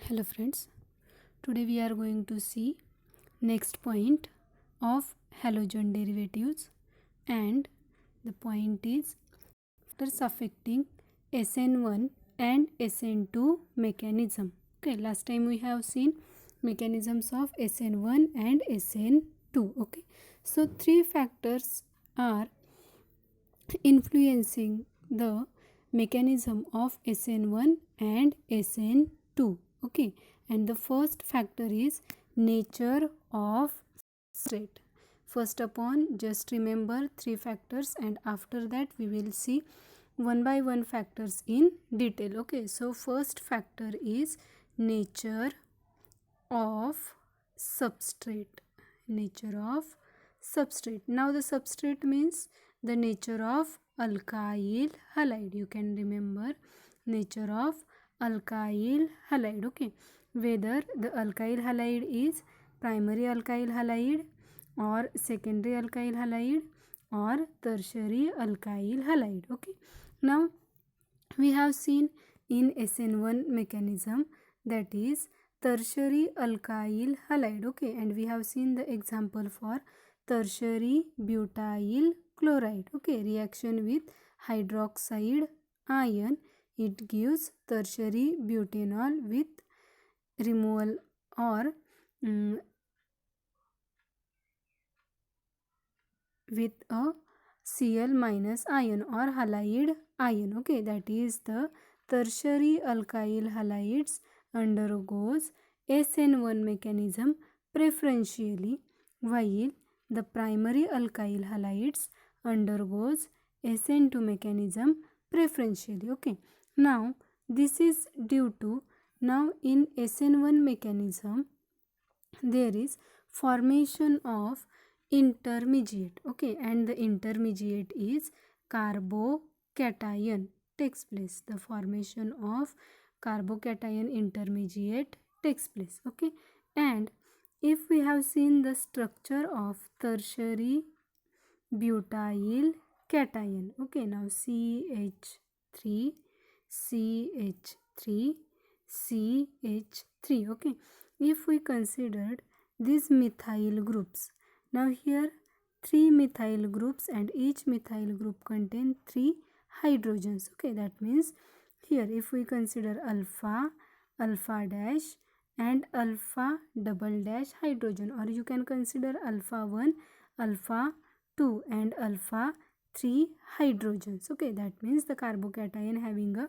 Hello friends, today we are going to see next point of halogen derivatives, and the point is factors affecting SN1 and SN2 mechanism. Okay, last time we have seen mechanisms of SN1 and SN2. Okay, so three factors are influencing the mechanism of SN1 and SN2. Okay, and the first factor is nature of substrate. First upon, just remember three factors, and after that we will see one by one factors in detail. Okay, so first factor is nature of substrate. Nature of substrate. Now the substrate means the nature of alkyl halide. You can remember nature of alkyl halide. Okay, whether the alkyl halide is primary alkyl halide or secondary alkyl halide or tertiary alkyl halide. Okay, now we have seen in SN1 mechanism, that is tertiary alkyl halide. Okay, and we have seen the example for tertiary butyl chloride. Okay, reaction with hydroxide ion, it gives tertiary butanol with removal or with a Cl minus ion or halide ion. Okay, that is the tertiary alkyl halides undergoes SN1 mechanism preferentially, while the primary alkyl halides undergoes SN2 mechanism preferentially. Okay, now this is due to, now in SN1 mechanism there is formation of intermediate. Okay, and the intermediate is carbocation takes place. The formation of carbocation intermediate takes place. Okay, and if we have seen the structure of tertiary butyl cation. Okay, now CH3 CH3 CH3. Okay, if we considered these methyl groups, now here three methyl groups and each methyl group contain three hydrogens. Okay, that means here if we consider alpha, alpha dash and alpha double dash hydrogen, or you can consider alpha 1, alpha 2 and alpha 3 hydrogens. Okay, that means the carbocation having a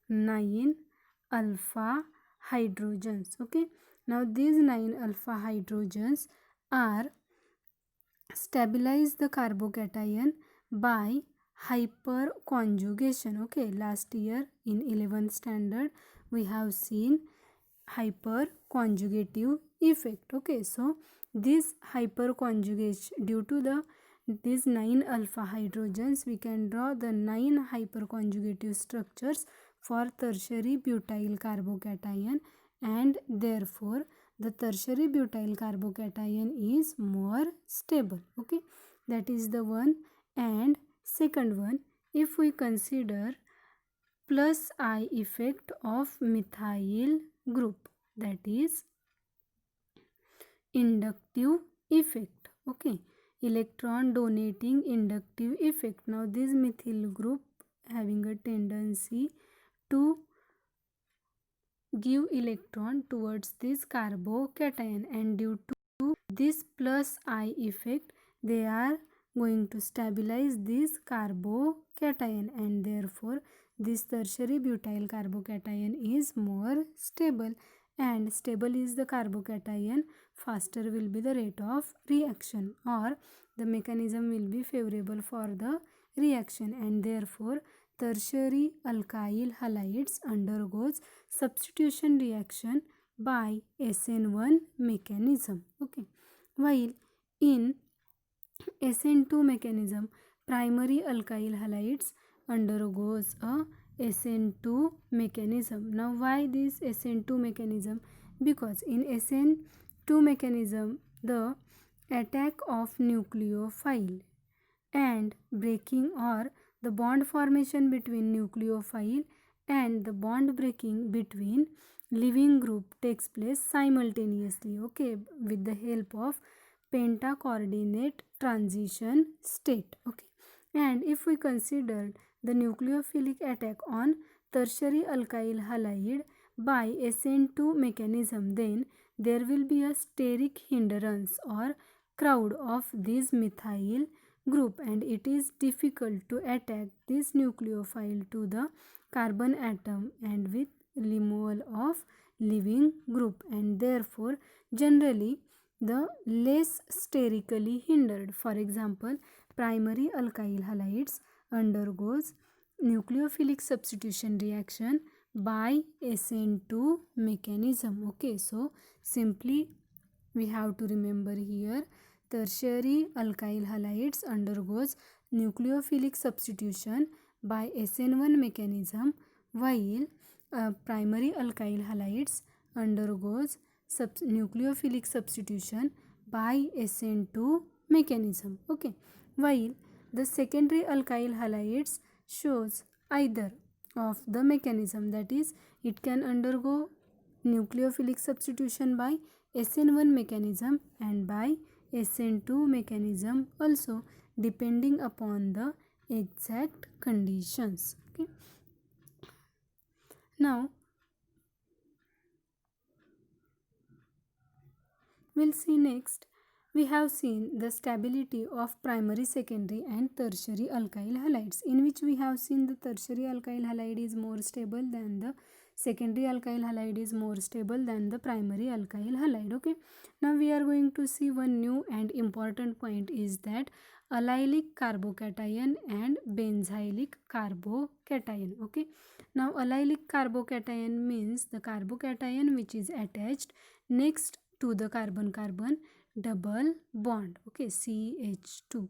9 alpha hydrogens. Okay, now these 9 alpha hydrogens are stabilize the carbocation by hyperconjugation. Okay, last year in 11th standard we have seen hyperconjugative effect. Okay, so this hyperconjugation, due to the these 9 alpha hydrogens, we can draw the 9 hyperconjugative structures for tertiary butyl carbocation, and therefore the tertiary butyl carbocation is more stable. Okay, that is the one. And second one, if we consider plus I effect of methyl group, that is inductive effect. Okay, electron donating inductive effect. Now this methyl group having a tendency to give electron towards this carbocation, and due to this plus I effect they are going to stabilize this carbocation, and therefore this tertiary butyl carbocation is more stable, and stable is the carbocation, faster will be the rate of reaction, or the mechanism will be favorable for the reaction, and therefore tertiary alkyl halides undergoes substitution reaction by SN1 mechanism. Okay, while in SN2 mechanism, primary alkyl halides undergoes a SN2 mechanism. Now why this SN2 mechanism? Because in SN2 mechanism the attack of nucleophile and breaking or the bond formation between nucleophile and the bond breaking between leaving group takes place simultaneously, okay, with the help of pentacoordinate transition state, okay. And if we consider the nucleophilic attack on tertiary alkyl halide by SN2 mechanism, then there will be a steric hindrance or crowd of this methyl group, and it is difficult to attack this nucleophile to the carbon atom and with removal of leaving group, and therefore generally the less sterically hindered. For example, primary alkyl halides undergoes nucleophilic substitution reaction by SN2 mechanism, okay. So simply we have to remember here, tertiary alkyl halides undergoes nucleophilic substitution by SN1 mechanism, while primary alkyl halides undergoes nucleophilic substitution by SN2 mechanism, okay. While the secondary alkyl halides shows either of the mechanism, that is it can undergo nucleophilic substitution by SN1 mechanism and by SN2 mechanism also, depending upon the exact conditions, okay. Now we'll see next, we have seen the stability of primary, secondary and tertiary alkyl halides, in which we have seen the tertiary alkyl halide is more stable than the secondary alkyl halide is more stable than the primary alkyl halide, okay. Now we are going to see one new and important point is that allylic carbocation and benzylic carbocation, okay. Now allylic carbocation means the carbocation which is attached next to the carbon-carbon double bond, okay, CH2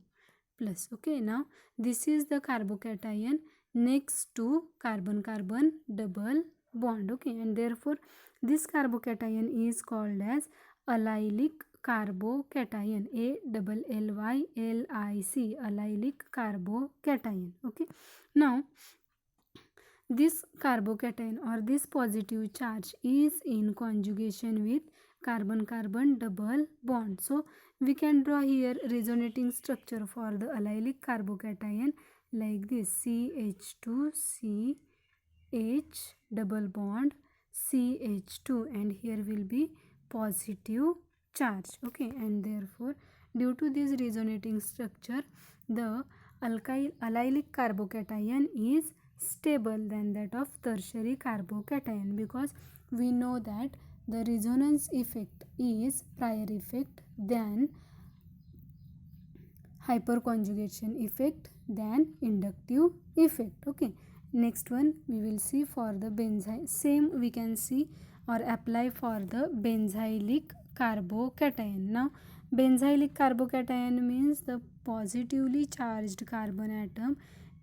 plus, okay. Now this is the carbocation next to carbon-carbon double bond, okay, and therefore this carbocation is called as allylic carbocation, ALLYLIC, allylic carbocation, okay. Now this carbocation or this positive charge is in conjugation with carbon-carbon double bond. So we can draw here resonating structure for the allylic carbocation like this, CH2 CH double bond CH2, and here will be positive charge, okay. And therefore due to this resonating structure, the allylic carbocation is stable than that of tertiary carbocation, because we know that the resonance effect is prior effect than hyperconjugation effect than inductive effect, okay. Next one we will see for the benzyl, same we can see or apply for the benzylic carbocation. Now benzylic carbocation means the positively charged carbon atom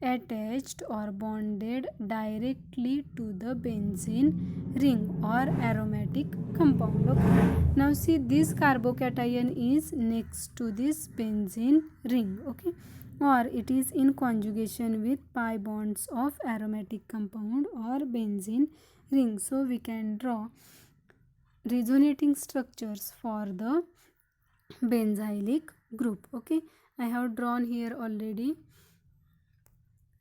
attached or bonded directly to the benzene ring or aromatic compound, okay. Now see, this carbocation is next to this benzene ring, okay, or it is in conjugation with pi bonds of aromatic compound or benzene ring. So we can draw resonating structures for the benzylic group, okay. I have drawn here already.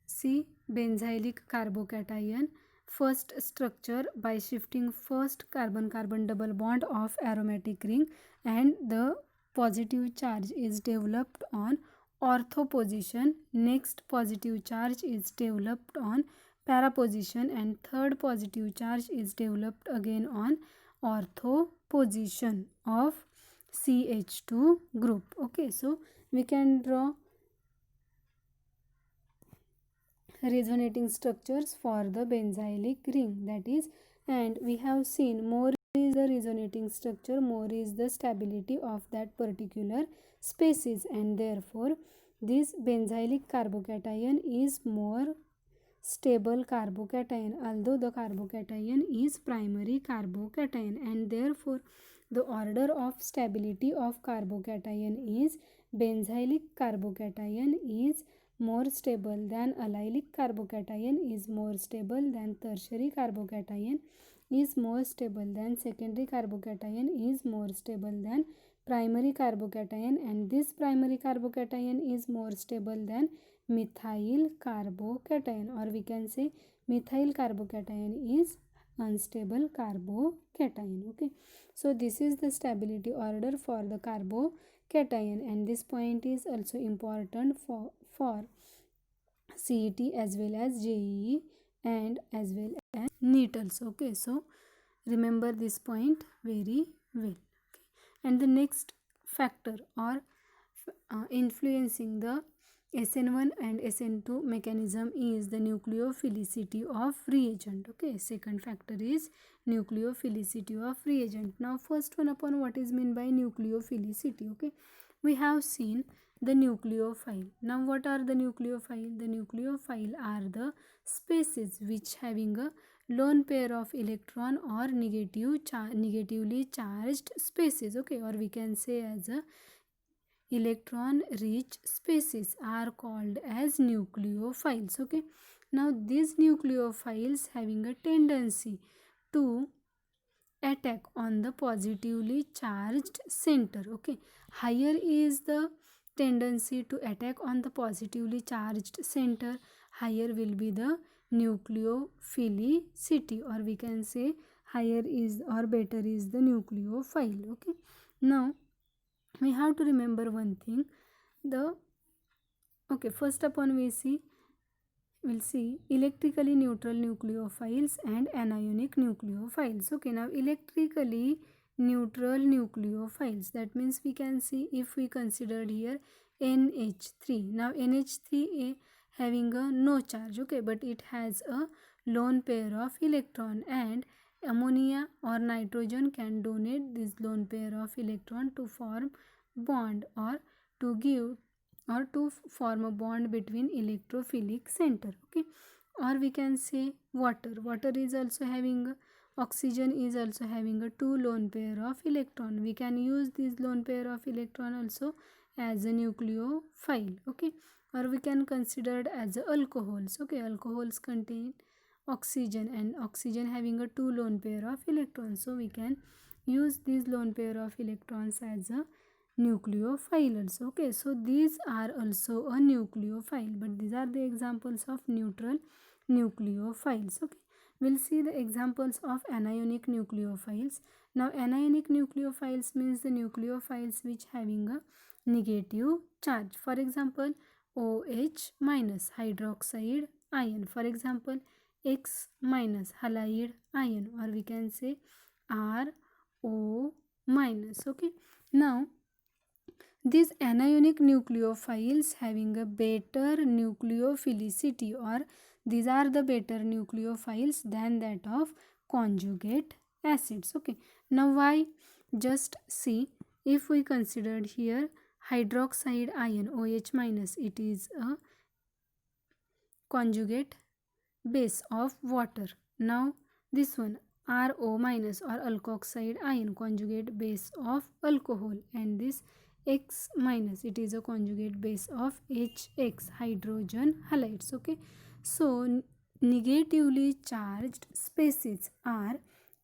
See, benzylic carbocation, first structure by shifting first carbon-carbon double bond of aromatic ring, and the positive charge is developed on ortho position, next positive charge is developed on para position, and third positive charge is developed again on ortho position of CH2 group, okay. So we can draw resonating structures for the benzylic ring, that is, and we have seen more is the resonating structure, more is the stability of that particular species, and therefore this benzylic carbocation is more stable carbocation, although the carbocation is primary carbocation, and therefore the order of stability of carbocation is benzylic carbocation is more stable than allylic carbocation, is more stable than tertiary carbocation, is more stable than secondary carbocation, is more stable than primary carbocation, and this primary carbocation is more stable than methyl carbocation, or we can say methyl carbocation is unstable carbocation. Okay, so this is the stability order for the carbocation, and this point is also important for CET as well as JEE and as well as NEET also. Okay, so remember this point very well. Okay, and the next factor or influencing the SN1 and SN2 mechanism is the nucleophilicity of reagent. Okay, second factor is nucleophilicity of reagent. Now first one upon what is meant by nucleophilicity. Okay, we have seen the nucleophile. Now what are the nucleophile? The nucleophile are the species which having a lone pair of electron or negatively charged species. Okay, or we can say as a electron rich species are called as nucleophiles. Okay, now these nucleophiles having a tendency to attack on the positively charged center. Okay, higher is the tendency to attack on the positively charged center, higher will be the nucleophilicity, or we can say higher is or better is the nucleophile. Okay, now we have to remember one thing. The okay, first upon we'll see electrically neutral nucleophiles and anionic nucleophiles. Okay, now electrically neutral nucleophiles, that means we can see if we considered here NH3. Now NH3 having a no charge, okay, but it has a lone pair of electron, and ammonia or nitrogen can donate this lone pair of electron to form bond or to give or to form a bond between electrophilic center. Okay, or we can say water is also having oxygen is also having a two lone pair of electron. We can use this lone pair of electron also as a nucleophile. Okay, or we can consider it as alcohols. Okay, alcohols contain oxygen, and oxygen having a two lone pair of electrons, so we can use these lone pair of electrons as a nucleophiles. Okay, so these are also a nucleophile, but these are the examples of neutral nucleophiles. Okay, we'll see the examples of anionic nucleophiles. Now anionic nucleophiles means the nucleophiles which having a negative charge. For example, OH minus hydroxide ion, for example X minus halide ion, or we can say RO minus. Okay, now these anionic nucleophiles having a better nucleophilicity, or these are the better nucleophiles than that of conjugate acids. Okay, now why? Just see, if we considered here hydroxide ion OH minus, it is a conjugate base of water. Now this one RO minus or alkoxide ion, conjugate base of alcohol, and this X minus, it is a conjugate base of HX, hydrogen halides. Okay, so negatively charged species are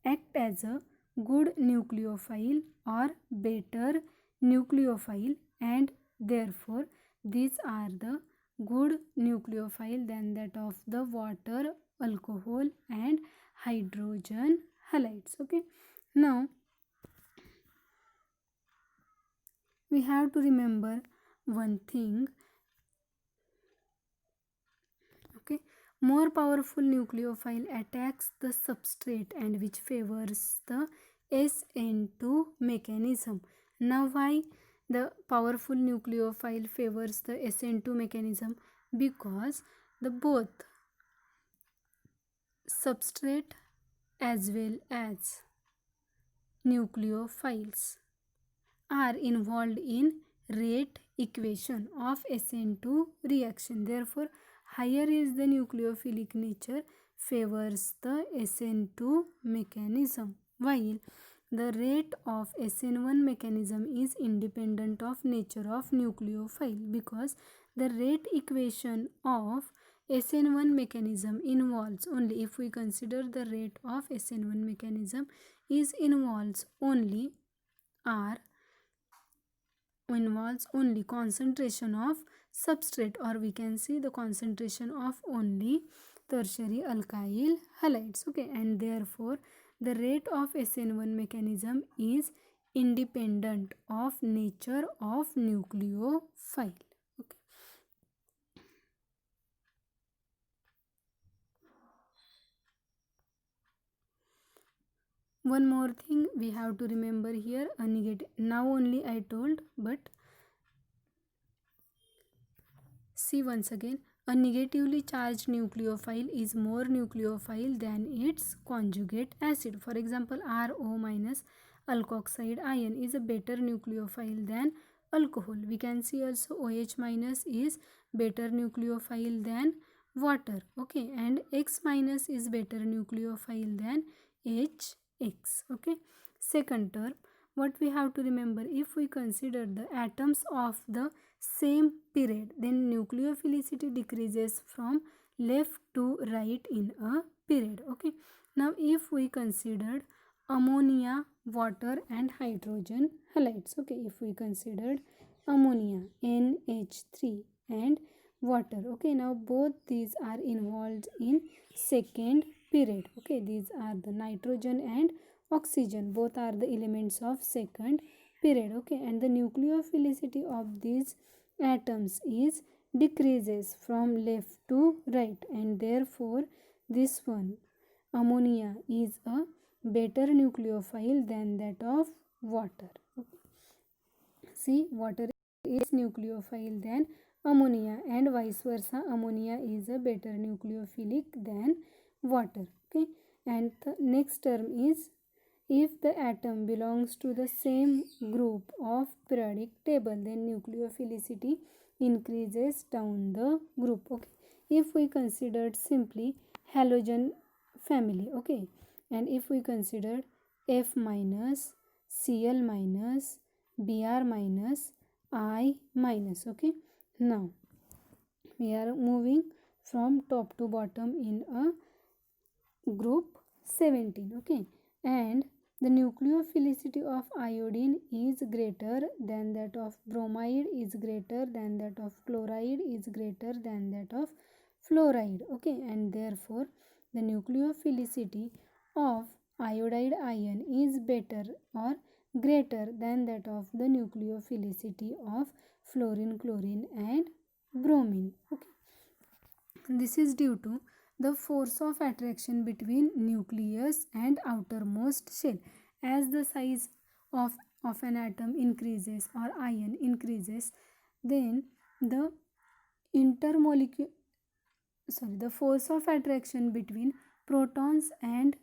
act as a good nucleophile or better nucleophile, and therefore these are the good nucleophile than that of the water, alcohol and hydrogen halides. Okay, now we have to remember one thing. Okay, more powerful nucleophile attacks the substrate and which favors the SN2 mechanism. Now why the powerful nucleophile favors the SN2 mechanism? Because the both substrate as well as nucleophiles are involved in rate equation of SN2 reaction. Therefore, higher is the nucleophilic nature favors the SN2 mechanism, while the rate of SN1 mechanism is independent of nature of nucleophile, because the rate equation of SN1 mechanism involves only, if we consider the rate of SN1 mechanism is involves only concentration of substrate, or we can see the concentration of only tertiary alkyl halides, okay, and therefore the rate of SN1 mechanism is independent of nature of nucleophile. Okay. One more thing we have to remember here, a negative, now only I told, but see once again, a negatively charged nucleophile is more nucleophile than its conjugate acid. For example, RO minus alkoxide ion is a better nucleophile than alcohol. We can see also OH minus is better nucleophile than water. Okay, and X minus is better nucleophile than HX. Okay, second term, what we have to remember, if we consider the atoms of the same period, then nucleophilicity decreases from left to right in a period. Okay, now if we considered ammonia, water and hydrogen halides, okay, if we considered ammonia NH3 and water, okay, now both these are involved in second period. Okay, these are the nitrogen and oxygen, both are the elements of second period. Okay, and the nucleophilicity of these atoms is decreases from left to right, and therefore this one ammonia is a better nucleophile than that of water. Okay. See, water is nucleophile than ammonia and vice versa, ammonia is a better nucleophilic than water. Okay, and the next term is, if the atom belongs to the same group of periodic table, then nucleophilicity increases down the group. Okay, if we considered simply halogen family, okay, and if we considered F minus, Cl minus, Br minus, I minus, okay, now we are moving from top to bottom in a group 17. Okay, and the nucleophilicity of iodine is greater than that of bromide, is greater than that of chloride, is greater than that of fluoride. Okay, and therefore the nucleophilicity of iodide ion is better or greater than that of the nucleophilicity of fluorine, chlorine and bromine. Okay, this is due to the force of attraction between nucleus and outermost shell. As the size of an atom increases or ion increases, then the the force of attraction between protons and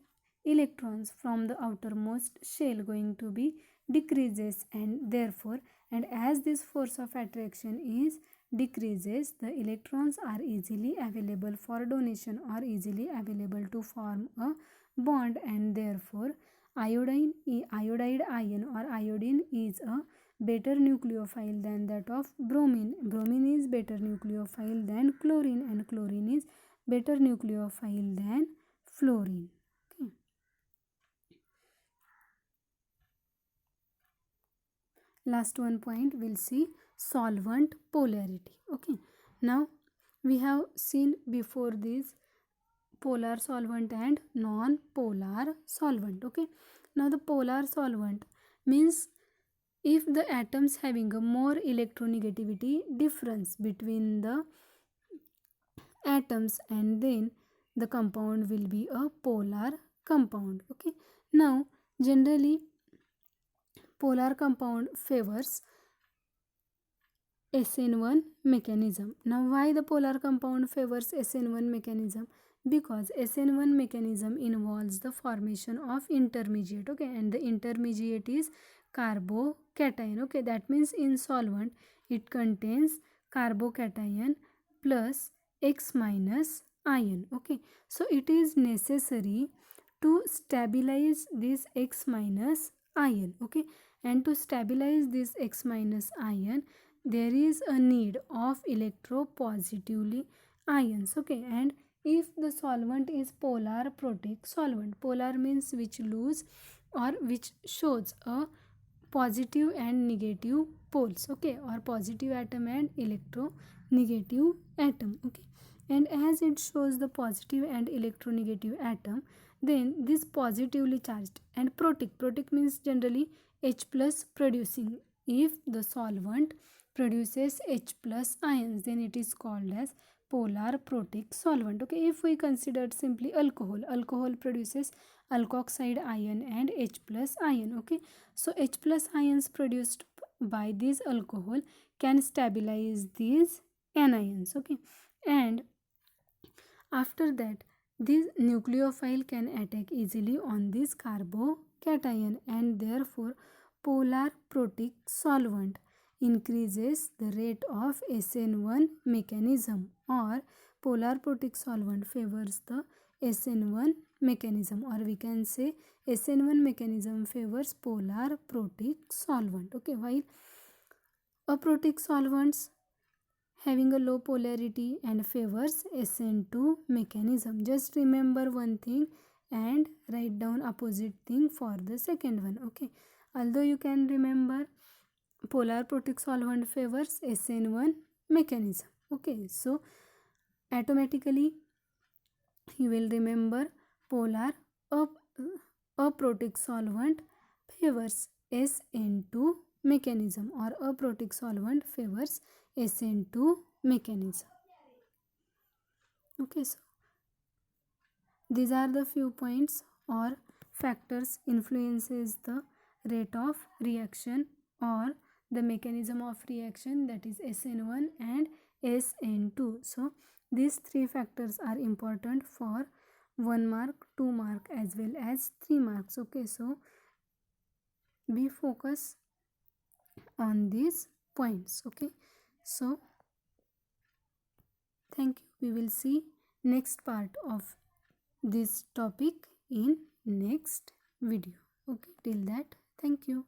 electrons from the outermost shell going to be decreases, and therefore, and as this force of attraction is decreases, the electrons are easily available for donation or easily available to form a bond, and therefore iodide ion or iodine is a better nucleophile than that of bromine. Bromine is better nucleophile than chlorine, and chlorine is better nucleophile than fluorine. Okay. Last one point, we'll see solvent polarity. Okay, now we have seen before this polar solvent and non-polar solvent. Okay, now the polar solvent means if the atoms having a more electronegativity difference between the atoms, and then the compound will be a polar compound. Okay, now generally polar compound favors SN1 mechanism. Now why the polar compound favors SN1 mechanism? Because SN1 mechanism involves the formation of intermediate. Okay, and the intermediate is carbocation. Okay, that means in solvent it contains carbocation plus X minus ion. Okay, so it is necessary to stabilize this X minus ion. Okay, and to stabilize this X minus ion, there is a need of electropositively ions. Okay, and if the solvent is polar protic solvent, polar means which lose or which shows a positive and negative poles, okay, or positive atom and electronegative atom. Okay, and as it shows the positive and electronegative atom, then this positively charged and protic means generally H plus producing. If the solvent produces H plus ions, then it is called as polar protic solvent. Okay, if we consider simply alcohol produces alkoxide ion and H plus ion. Okay, so H plus ions produced by this alcohol can stabilize these anions. Okay, and after that this nucleophile can attack easily on this carbocation, and therefore polar protic solvent increases the rate of SN1 mechanism, or polar protic solvent favors the SN1 mechanism, or we can say SN1 mechanism favors polar protic solvent. Okay, while aprotic solvents having a low polarity and favors SN2 mechanism. Just remember one thing and write down opposite thing for the second one. Okay, although you can remember polar protic solvent favors SN1 mechanism. Okay, so automatically you will remember polar aprotic solvent favors SN2 mechanism, or aprotic solvent favors SN2 mechanism. Okay, so these are the few points or factors influences the rate of reaction or the mechanism of reaction, that is SN1 and SN2. So these three factors are important for 1 mark, 2 mark as well as 3 marks. Okay, so be focused on these points. Okay, so thank you. We will see next part of this topic in next video. Okay, till that, thank you.